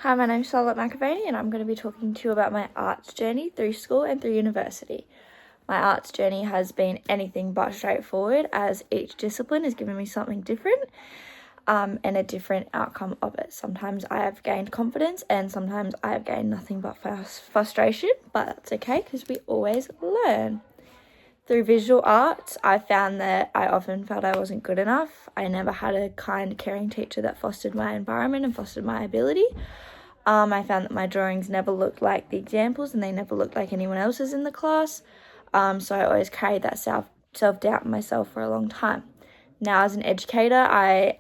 Hi, my name's Charlotte McAvaney and I'm going to be talking to you about my arts journey through school and through university. My arts journey has been anything but straightforward, as each discipline has given me something different and a different outcome of it. Sometimes I have gained confidence and sometimes I have gained nothing but frustration, but that's okay because we always learn. Through visual arts, I found that I often felt I wasn't good enough. I never had a kind, caring teacher that fostered my environment and fostered my ability. I found that my drawings never looked like the examples and they never looked like anyone else's in the class. So I always carried that self-doubt in myself for a long time. Now, as an educator, I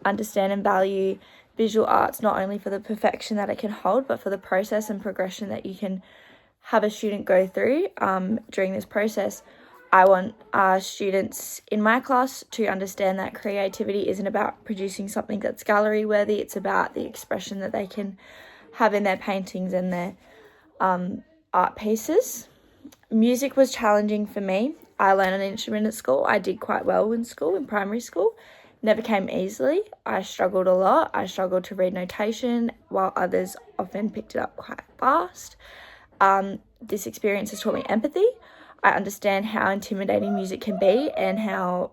understand and value visual arts not only for the perfection that it can hold, but for the process and progression that you can have a student go through during this process. I want students in my class to understand that creativity isn't about producing something that's gallery worthy. It's about the expression that they can have in their paintings and their art pieces. Music was challenging for me. I learned an instrument at school. I did quite well in school, in primary school. Never came easily. I struggled a lot. I struggled to read notation, while others often picked it up quite fast. This experience has taught me empathy. I understand how intimidating music can be and how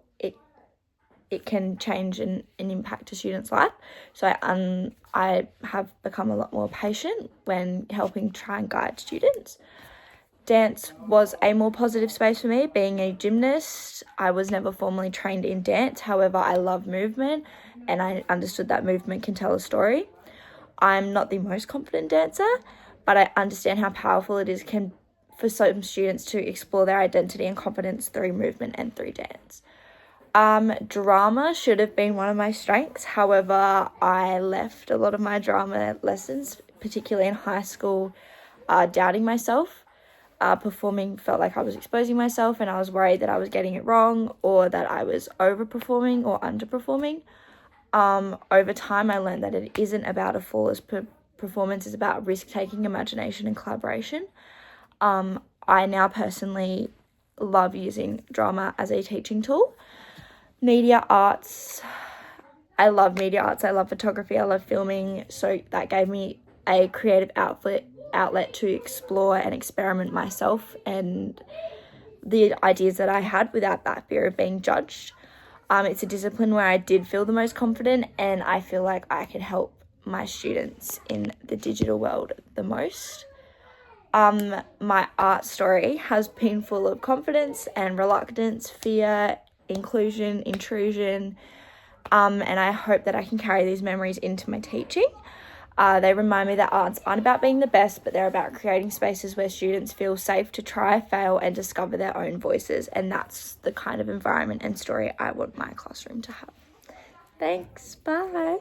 it can change and impact a student's life. So I have become a lot more patient when helping try and guide students. Dance was a more positive space for me. Being a gymnast, I was never formally trained in dance. However, I love movement and I understood that movement can tell a story. I'm not the most confident dancer, but I understand how powerful it is for some students to explore their identity and confidence through movement and through dance. Drama should have been one of my strengths. However, I left a lot of my drama lessons, particularly in high school, doubting myself. Performing felt like I was exposing myself and I was worried that I was getting it wrong or that I was overperforming or underperforming. Over time, I learned that it isn't about a flawless performance. It's about risk-taking, imagination and collaboration. I now personally love using drama as a teaching tool. Media arts. I love media arts. I love photography. I love filming. So that gave me a creative outlet to explore and experiment myself and the ideas that I had without that fear of being judged. It's a discipline where I did feel the most confident and I feel like I can help my students in the digital world the most. My art story has been full of confidence and reluctance, fear, inclusion, intrusion, and I hope that I can carry these memories into my teaching. They remind me that arts aren't about being the best, but they're about creating spaces where students feel safe to try, fail, and discover their own voices, and that's the kind of environment and story I want my classroom to have. Thanks, bye.